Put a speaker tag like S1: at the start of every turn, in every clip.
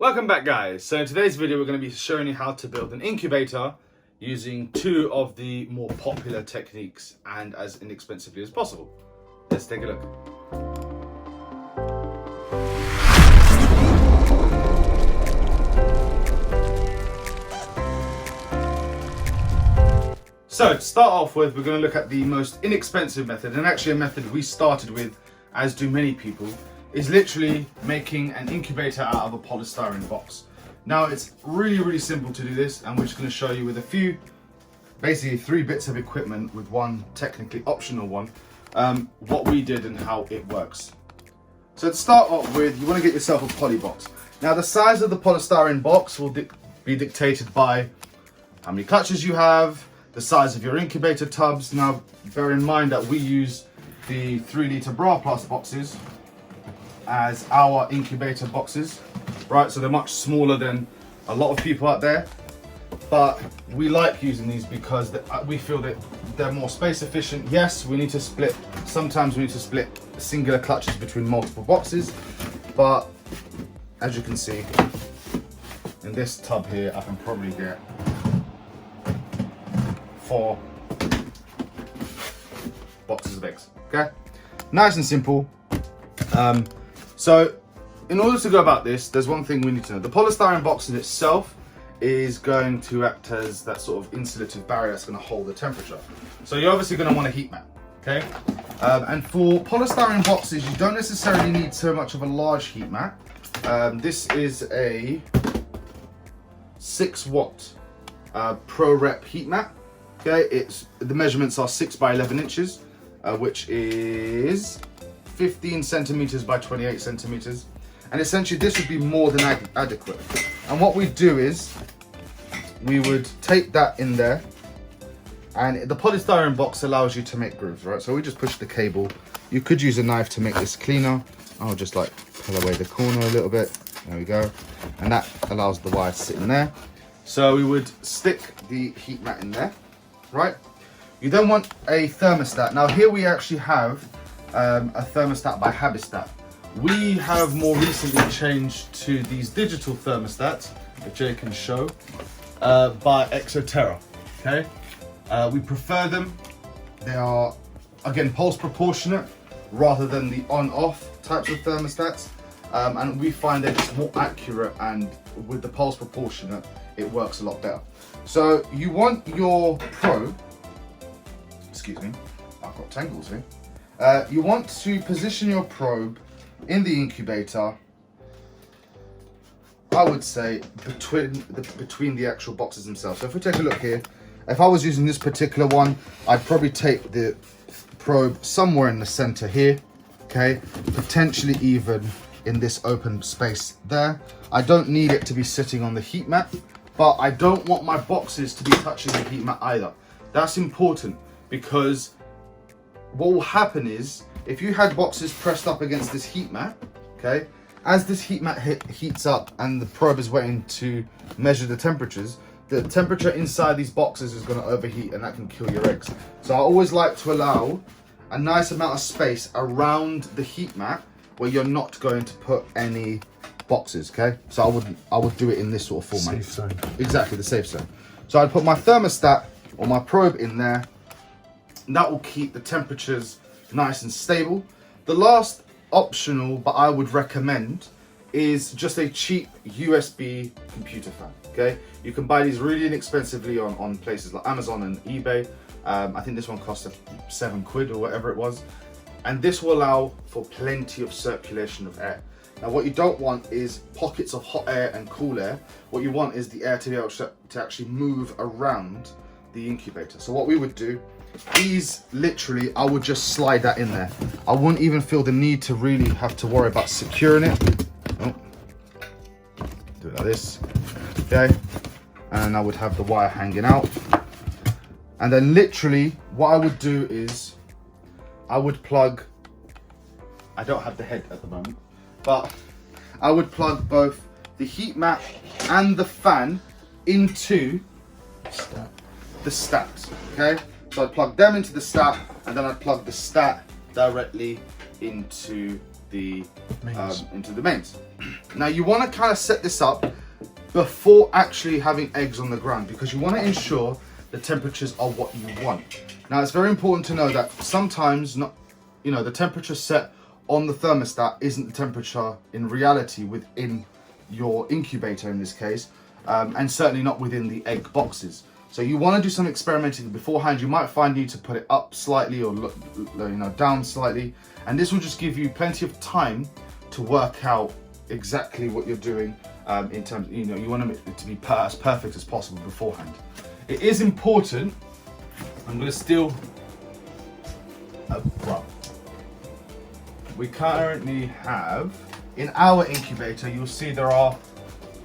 S1: Welcome back, guys. So in today's video we're going to be showing you how to build an incubator using two of the more popular techniques and as inexpensively as possible. Let's take a look. So to start off with, we're going to look at the most inexpensive method, and actually a method we started with, as do many people, is literally making an incubator out of a polystyrene box. Now it's really simple to do this, and we're just going to show you with a few, basically 3 bits of equipment with one technically optional one, what we did and how it works. So to start off with, you want to get yourself a poly box. Now the size of the polystyrene box will be dictated by how many clutches you have, the size of your incubator tubs. Now bear in mind that we use the 3-litre Bra Plus boxes as our incubator boxes, right? So they're much smaller than a lot of people out there, but we like using these because we feel that they're more space efficient. Yes, we need to split, sometimes we need to split singular clutches between multiple boxes, but as you can see in this tub here, I can probably get 4 boxes of eggs. Okay, nice and simple. So in order to go about this, there's one thing we need to know. The polystyrene box in itself is going to act as that sort of insulative barrier that's going to hold the temperature. So you're obviously going to want a heat mat, okay? And for polystyrene boxes, you don't necessarily need so much of a large heat mat. This is a 6-watt Pro Rep heat mat. Okay, the measurements are 6 by 11 inches, which is 15 centimeters by 28 centimeters, and essentially this would be more than adequate. And what we do is we would tape that in there, and the polystyrene box allows you to make grooves, right? So we just push the cable. You could use a knife to make this cleaner. I'll just like pull away the corner a little bit. There we go, and that allows the wire to sit in there. So we would stick the heat mat in there, right? You then want a thermostat. Now here we actually have a thermostat by Habistat. We have more recently changed to these digital thermostats, which Jay can show, by Exoterra. Okay, we prefer them. They are, again, pulse proportionate rather than the on-off types of thermostats, and we find that it's more accurate, and with the pulse proportionate it works a lot better. So you want your probe, excuse me, I've got tangles here. You want to position your probe in the incubator, I would say between the actual boxes themselves. So if we take a look here, if I was using this particular one, I'd probably take the probe somewhere in the center here, okay, potentially even in this open space there. I don't need it to be sitting on the heat mat, but I don't want my boxes to be touching the heat mat either. That's important, because what will happen is, if you had boxes pressed up against this heat mat, okay, as this heat mat heats up and the probe is waiting to measure the temperatures, the temperature inside these boxes is going to overheat, and that can kill your eggs. So I always like to allow a nice amount of space around the heat mat where you're not going to put any boxes, okay? So I would do it in this sort of format.
S2: Safe zone.
S1: Exactly, the safe zone. So I'd put my thermostat or my probe in there. That will keep the temperatures nice and stable. The last optional, but I would recommend, is just a cheap USB computer fan, okay? You can buy these really inexpensively on places like Amazon and eBay. I think this one cost £7 or whatever it was. And this will allow for plenty of circulation of air. Now what you don't want is pockets of hot air and cool air. What you want is the air to be able to actually move around the incubator. So what we would do, these literally, I would just slide that in there. I wouldn't even feel the need to really have to worry about securing it. Oh. Do it like this, okay? And I would have the wire hanging out. And then literally what I would do is I would plug, I don't have the head at the moment, but I would plug both the heat mat and the fan into the stat, okay? So I'd plug them into the stat, and then I'd plug the stat directly into the mains. Now you want to kind of set this up before actually having eggs on the ground, because you want to ensure the temperatures are what you want. Now it's very important to know that sometimes the temperature set on the thermostat isn't the temperature in reality within your incubator in this case, and certainly not within the egg boxes. So you want to do some experimenting beforehand. You might find you need to put it up slightly or down slightly, and this will just give you plenty of time to work out exactly what you're doing in terms of, you want it to be as perfect as possible beforehand. It is important. I'm going to steal. Well, we currently have in our incubator, you'll see there are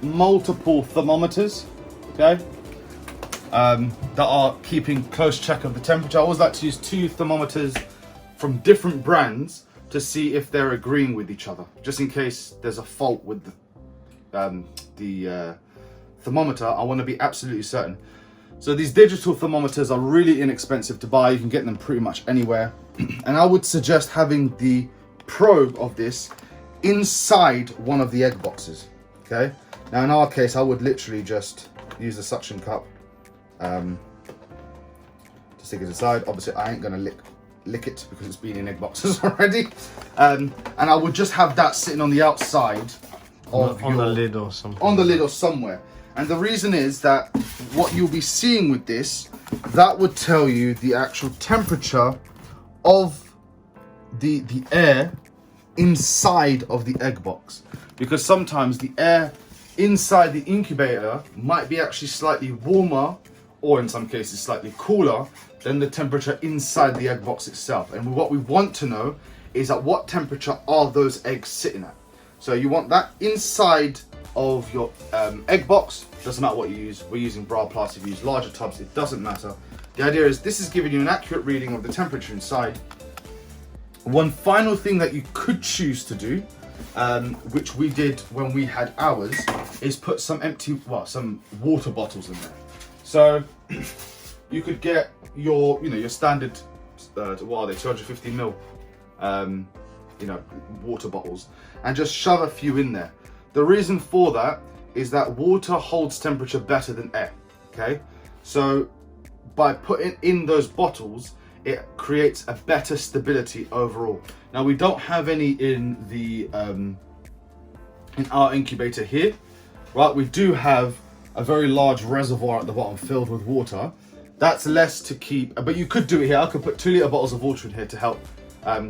S1: multiple thermometers, okay, that are keeping close check of the temperature. I always like to use 2 thermometers from different brands to see if they're agreeing with each other, just in case there's a fault with the thermometer. I want to be absolutely certain. So these digital thermometers are really inexpensive to buy. You can get them pretty much anywhere. And I would suggest having the probe of this inside one of the egg boxes, okay? Now in our case, I would literally just use the suction cup to stick it inside. Obviously, I ain't gonna lick it because it's been in egg boxes already. And I would just have that sitting on the outside of
S2: on the lid or something.
S1: On the lid or somewhere. And the reason is that what you'll be seeing with this, that would tell you the actual temperature of the air inside of the egg box. Because sometimes the air inside the incubator might be actually slightly warmer, or in some cases slightly cooler, than the temperature inside the egg box itself. And what we want to know is at what temperature are those eggs sitting at. So you want that inside of your egg box. Doesn't matter what you use. We're using bra plastic, we use larger tubs, it doesn't matter. The idea is this is giving you an accurate reading of the temperature inside. One final thing that you could choose to do, which we did when we had ours, is put some some water bottles in there. So you could get your standard, what are they, 250 ml, water bottles, and just shove a few in there. The reason for that is that water holds temperature better than air, okay? So by putting in those bottles, it creates a better stability overall. Now we don't have any in the in our incubator here, right? We do have a very large reservoir at the bottom filled with water. That's less to keep, but you could do it here. I could put 2 litre bottles of water in here to help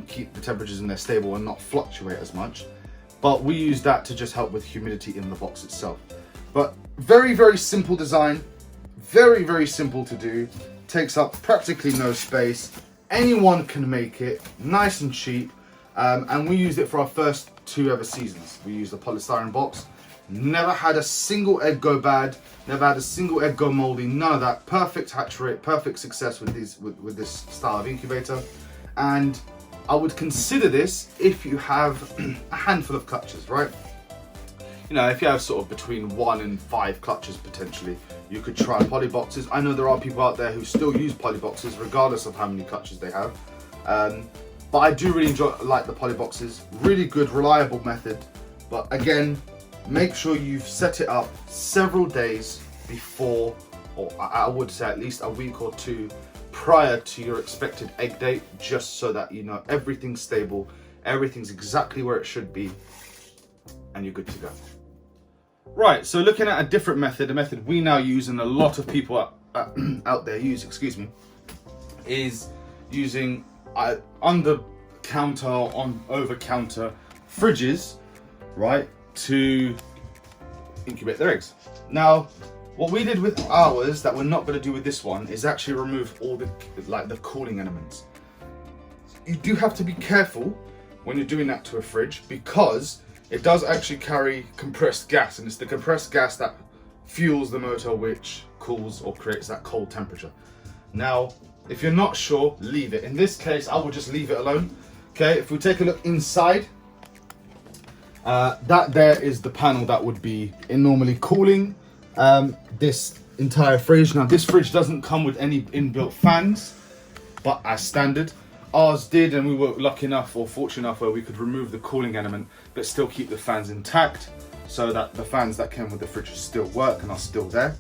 S1: keep the temperatures in there stable and not fluctuate as much. But we use that to just help with humidity in the box itself. But very, very simple design, very, very simple to do, takes up practically no space. Anyone can make it, nice and cheap. And we used it for our first 2 ever seasons. We used the polystyrene box. Never had a single egg go bad, never had a single egg go moldy, none of that. Perfect hatch rate, perfect success with this style of incubator. And I would consider this if you have a handful of clutches, right? If you have sort of between 1 and 5 clutches potentially, you could try poly boxes. I know there are people out there who still use poly boxes regardless of how many clutches they have. But I do really like the poly boxes. Really good, reliable method. But again, make sure you've set it up several days before, or I would say at least a week or 2 prior to your expected egg date, just so that you know everything's stable, everything's exactly where it should be, and you're good to go. Right, so looking at a different method, a method we now use and a lot of people out there use, is using under counter or over counter fridges, right, to incubate their eggs. Now, what we did with ours that we're not going to do with this one is actually remove all the cooling elements. You do have to be careful when you're doing that to a fridge, because it does actually carry compressed gas, and it's the compressed gas that fuels the motor, which cools or creates that cold temperature. Now, if you're not sure, leave it. In this case, I will just leave it alone. Okay, if we take a look inside, that there is the panel that would be normally cooling this entire fridge. Now, this fridge doesn't come with any inbuilt fans, but as standard. Ours did, and we were lucky enough or fortunate enough where we could remove the cooling element but still keep the fans intact, so that the fans that came with the fridge still work and are still there.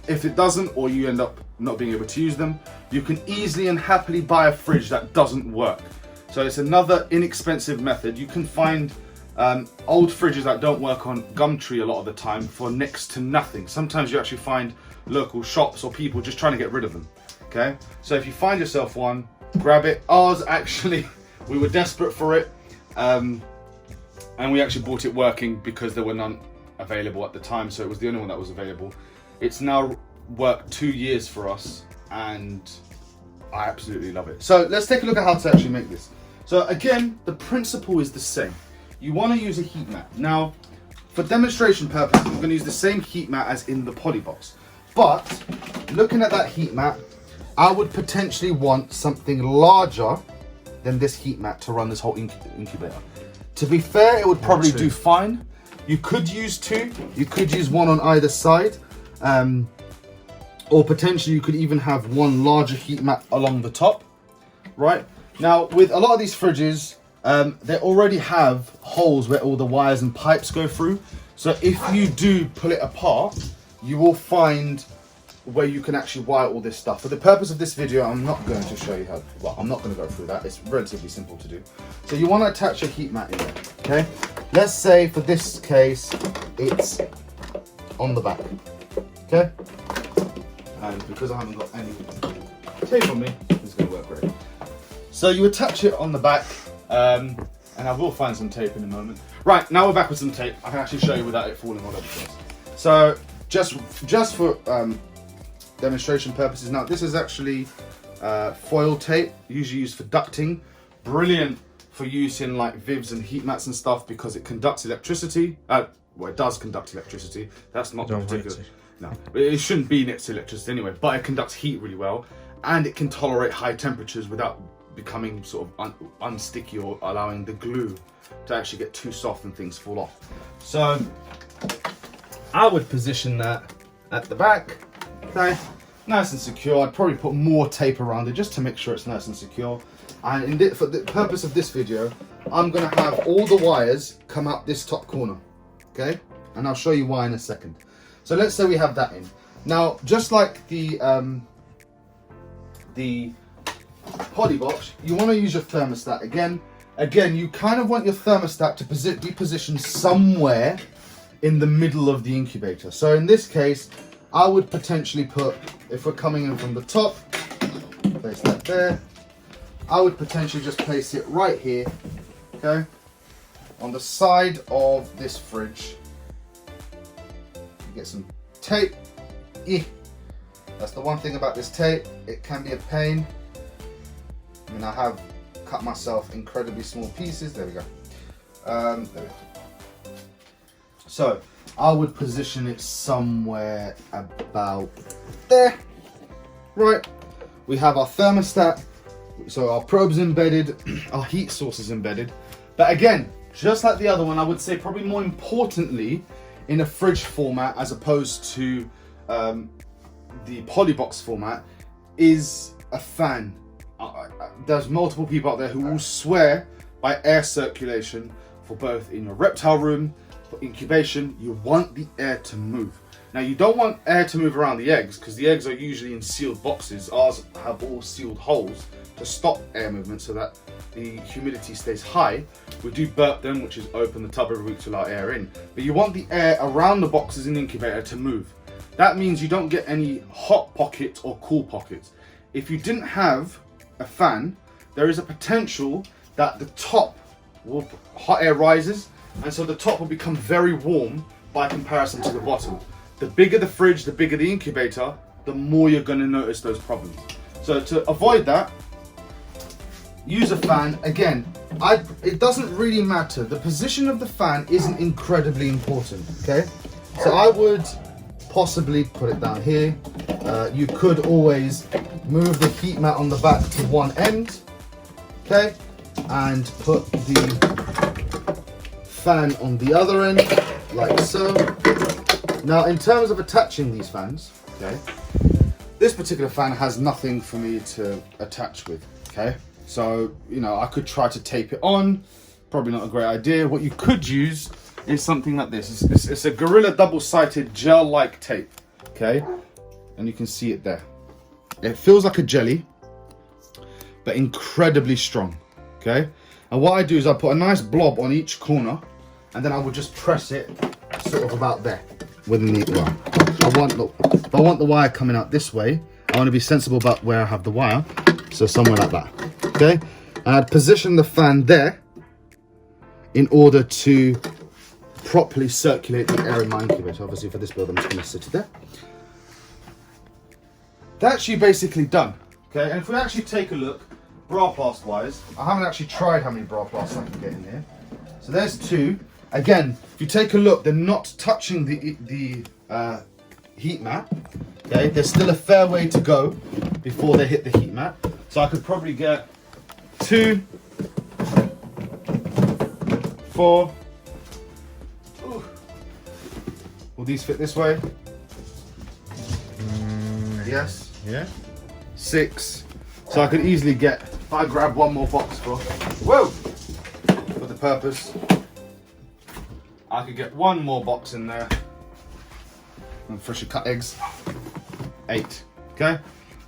S1: If it doesn't, or you end up not being able to use them, you can easily and happily buy a fridge that doesn't work. So it's another inexpensive method. You can find old fridges that don't work on Gumtree a lot of the time for next to nothing. Sometimes you actually find local shops or people just trying to get rid of them. Okay, so if you find yourself one, grab it. Ours actually, we were desperate for it, and we actually bought it working because there were none available at the time, so it was the only one that was available. It's now worked 2 years for us, and I absolutely love it. So let's take a look at how to actually make this. So again, the principle is the same. You want to use a heat mat. Now, for demonstration purposes, we're going to use the same heat mat as in the Polybox. But looking at that heat mat, I would potentially want something larger than this heat mat to run this whole incubator. To be fair, it would probably do fine. You could use two. You could use one on either side. Or potentially you could even have one larger heat mat along the top, right? Now, with a lot of these fridges, they already have holes where all the wires and pipes go through. So if you do pull it apart, you will find where you can actually wire all this stuff. For the purpose of this video, I'm not going to show you how, well, I'm not going to go through that. It's relatively simple to do. So you want to attach a heat mat in there, okay? Let's say for this case, it's on the back, okay? And because I haven't got any tape on me, it's going to work great. So you attach it on the back, and I will find some tape in a moment. Right, now we're back with some tape. I can actually show you without it falling all over the place. So just for demonstration purposes, now this is actually foil tape, usually used for ducting. Brilliant for use in like vivs and heat mats and stuff because it conducts electricity. Well, it does conduct electricity. That's not the particular. No, it shouldn't be next to electricity anyway, but it conducts heat really well, and it can tolerate high temperatures without becoming sort of unsticky or allowing the glue to actually get too soft and things fall off. So I would position that at the back, okay, nice and secure. I'd probably put more tape around it just to make sure it's nice and secure. And for the purpose of this video, I'm going to have all the wires come out this top corner, okay? And I'll show you why in a second. So let's say we have that in. Now, just like the Polybox, you want to use your thermostat. Again, you kind of want your thermostat to be positioned somewhere in the middle of the incubator. So in this case, I would potentially put, if we're coming in from the top, place that there. I would potentially just place it right here, okay, on the side of this fridge. Get some tape. That's the one thing about this tape, it can be a pain. I mean, I have cut myself incredibly small pieces. There we go. There we go. So I would position it somewhere about there. Right, we have our thermostat, so our probe's embedded, our heat source is embedded. But again, just like the other one, I would say probably more importantly in a fridge format as opposed to the Polybox format is a fan. There's multiple people out there who will swear by air circulation for both in your reptile room, for incubation. You want the air to move. Now, you don't want air to move around the eggs because the eggs are usually in sealed boxes. Ours have all sealed holes to stop air movement so that the humidity stays high. We do burp them, which is open the tub every week to allow air in. But you want the air around the boxes in the incubator to move. That means you don't get any hot pockets or cool pockets. If you didn't have a fan, there is a potential that the top will, hot air rises, and so the top will become very warm by comparison to the bottom. The bigger the fridge, the bigger the incubator, the more you're going to notice those problems. So to avoid that, use a fan. Again, it doesn't really matter. The position of the fan isn't incredibly important, okay? So I would possibly put it down here. You could always move the heat mat on the back to one end, okay? And put the fan on the other end, like so. Now, in terms of attaching these fans, okay, this particular fan has nothing for me to attach with, okay? So, you know, I could try to tape it on. Probably not a great idea. What you could use is something like this. It's a Gorilla double-sided gel-like tape, okay? And you can see it there. It feels like a jelly, but incredibly strong, okay? And what I do is I put a nice blob on each corner, and then I will just press it sort of about there within the wire. If I want the wire coming out this way, I want to be sensible about where I have the wire. So somewhere like that, okay? And I'd position the fan there in order to properly circulate the air in my incubator. Obviously for this build, I'm just gonna sit it there. That's you basically done, okay? And if we actually take a look, bra plast wise, I haven't actually tried how many bra plasts I can get in here. So there's 2. Again, if you take a look, they're not touching the heat mat, okay? There's still a fair way to go before they hit the heat mat. So I could probably get 2, 4. Ooh. Will these fit this way? Yes.
S2: Yeah.
S1: 6. So I could easily get, if I grab one more box for the purpose, I could get one more box in there. And freshly cut eggs. 8. Okay?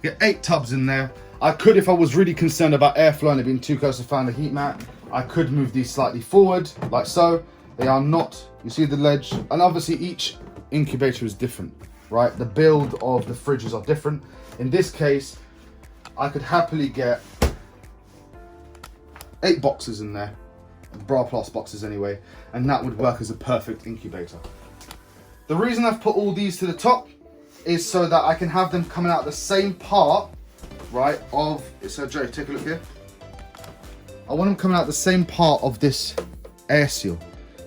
S1: Get 8 tubs in there. I could, if I was really concerned about airflow and it being too close to find the heat mat, I could move these slightly forward, like so. They are not, you see the ledge, and obviously each incubator is different, right? The build of the fridges are different. In this case, I could happily get 8 boxes in there, bra plast boxes anyway, and that would work as a perfect incubator. The reason I've put all these to the top is so that I can have them coming out the same part, right, of, so Joe, take a look here. I want them coming out the same part of this air seal,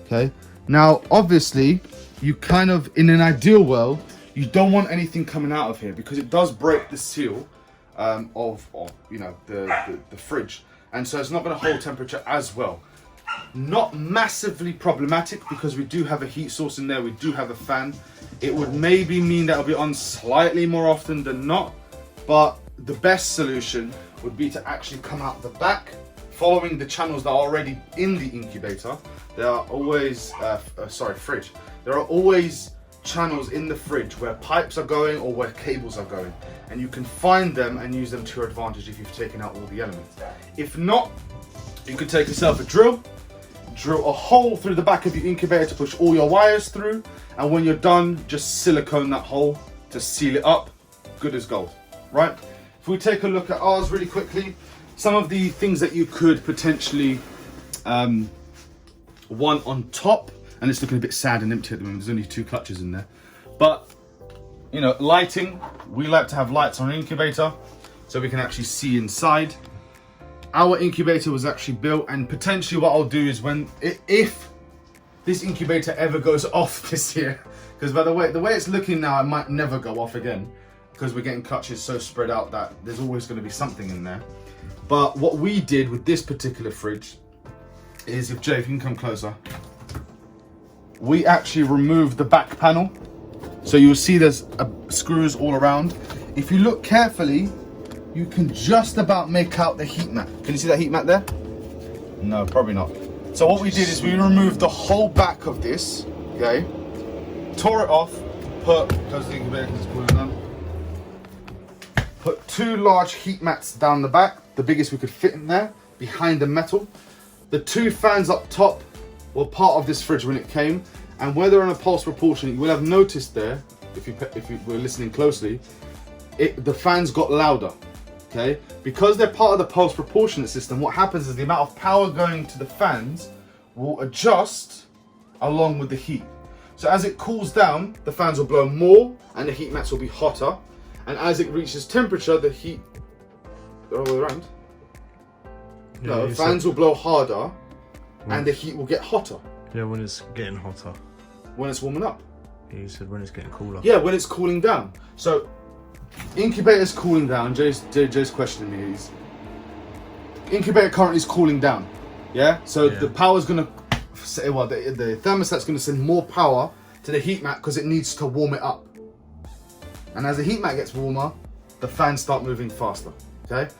S1: okay? Now, obviously, you kind of, in an ideal world, you don't want anything coming out of here because it does break the seal of you know, the fridge. And so it's not going to hold temperature as well. Not massively problematic because we do have a heat source in there, we do have a fan. It would maybe mean that it'll be on slightly more often than not, but the best solution would be to actually come out the back, following the channels that are already in the incubator. There are always, fridge. There are always channels in the fridge where pipes are going or where cables are going, and you can find them and use them to your advantage if you've taken out all the elements. If not, you could take yourself a drill a hole through the back of your incubator to push all your wires through, and when you're done, just silicone that hole to seal it up. Good as gold, right? If we take a look at ours really quickly, some of the things that you could potentially want on top, and it's looking a bit sad and empty at the moment, there's only 2 clutches in there, but you know, lighting, we like to have lights on our incubator so we can actually see inside. Our incubator was actually built, and potentially what I'll do is if this incubator ever goes off this year, because by the way it's looking now, it might never go off again because we're getting clutches so spread out that there's always going to be something in there. But what we did with this particular fridge is, if Jay, if you can come closer, we actually removed the back panel. So you'll see there's screws all around. If you look carefully, you can just about make out the heat mat. Can you see that heat mat there? No, probably not. So what we did is we removed the whole back of this, okay? Tore it off, put 2 large heat mats down the back, the biggest we could fit in there, behind the metal. The 2 fans up top were part of this fridge when it came, and where they're on a pulse proportion, you will have noticed there, if you were listening closely, the fans got louder. Okay, because they're part of the pulse proportionate system, what happens is the amount of power going to the fans will adjust along with the heat. So as it cools down, the fans will blow more and the heat mats will be hotter. And as it reaches temperature, the heat, they're all the way around. Yeah, no, fans will blow harder and the heat will get hotter.
S2: Yeah, when it's getting hotter.
S1: When it's warming up.
S2: Yeah, you said when it's getting cooler.
S1: Yeah, when it's cooling down. So incubator's cooling down. Jay's questioning me is, incubator currently is cooling down. Yeah? So the power's gonna say, well, the thermostat's gonna send more power to the heat mat because it needs to warm it up. And as the heat mat gets warmer, the fans start moving faster. Okay?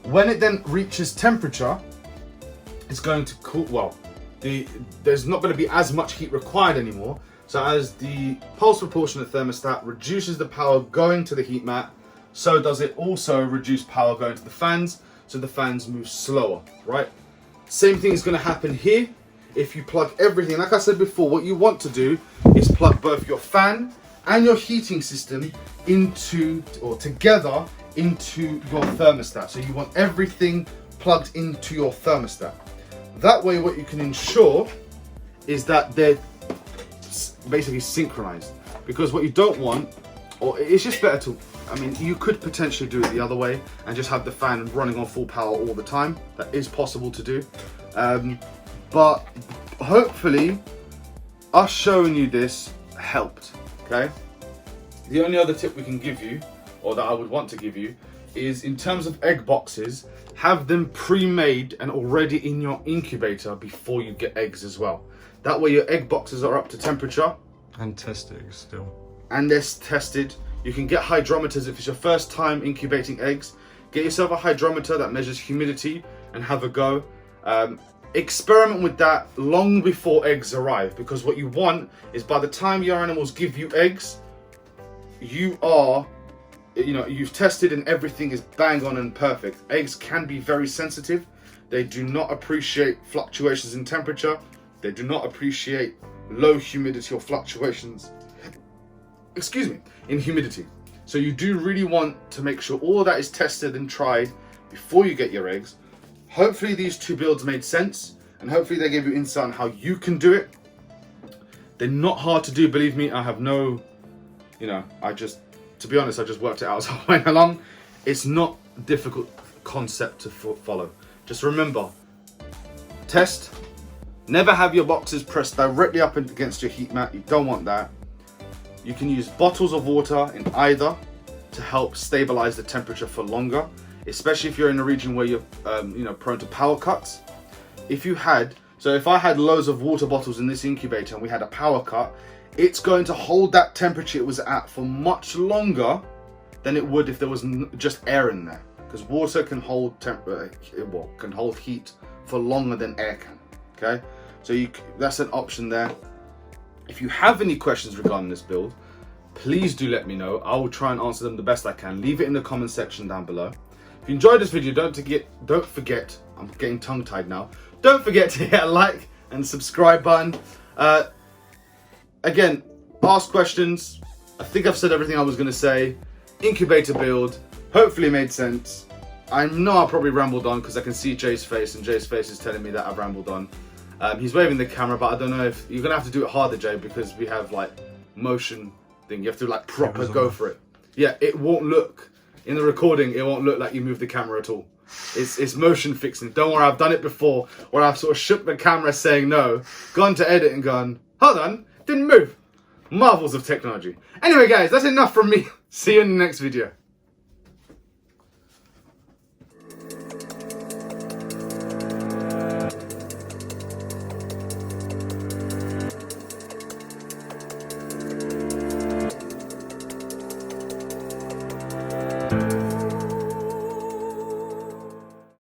S1: When it then reaches temperature, it's going to cool, well, there's not going to be as much heat required anymore. So as the pulse proportionate thermostat reduces the power going to the heat mat, so does it also reduce power going to the fans, so the fans move slower, right? Same thing is going to happen here. If you plug everything, like I said before, what you want to do is plug both your fan and your heating system into, or together, into your thermostat. So you want everything plugged into your thermostat. That way what you can ensure is that they're basically synchronized. Because what you don't want, or it's just better to, I mean, you could potentially do it the other way and just have the fan running on full power all the time. That is possible to do. But hopefully us showing you this helped, okay? The only other tip we can give you, or that I would want to give you, is in terms of egg boxes, have them pre-made and already in your incubator before you get eggs as well. That way your egg boxes are up to temperature.
S2: And tested still.
S1: And they're tested. You can get hydrometers if it's your first time incubating eggs. Get yourself a hydrometer that measures humidity and have a go. Experiment with that long before eggs arrive, because what you want is by the time your animals give you eggs, you've tested and everything is bang on and perfect. Eggs can be very sensitive. They do not appreciate fluctuations in temperature. They do not appreciate low humidity or fluctuations, in humidity. So you do really want to make sure all of that is tested and tried before you get your eggs. Hopefully these two builds made sense, and hopefully they gave you insight on how you can do it. They're not hard to do, believe me. I have no, to be honest, I just worked it out as I went along. It's not a difficult concept to follow. Just remember, test. Never have your boxes pressed directly up against your heat mat. You don't want that. You can use bottles of water in either to help stabilize the temperature for longer, especially if you're in a region where you're prone to power cuts. If I had loads of water bottles in this incubator and we had a power cut, it's going to hold that temperature it was at for much longer than it would if there was just air in there, because water can hold heat for longer than air can. Okay, so that's an option there. If you have any questions regarding this build, please do let me know. I will try and answer them the best I can. Leave it in the comment section down below. If you enjoyed this video, don't forget, I'm getting tongue-tied now. Don't forget to hit a like and subscribe button. Again, ask questions. I think I've said everything I was going to say. Incubator build, hopefully made sense. I know I probably rambled on because I can see Jay's face, and Jay's face is telling me that I've rambled on. He's waving the camera, but I don't know if you're going to have to do it harder, Jay, because we have like motion thing. You have to like proper go for it. Yeah, it won't look, in the recording, it won't look like you move the camera at all. It's motion fixing. Don't worry, I've done it before where I've sort of shook the camera saying no, gone to edit and gone, hold on, didn't move. Marvels of technology. Anyway guys, that's enough from me. See you in the next video.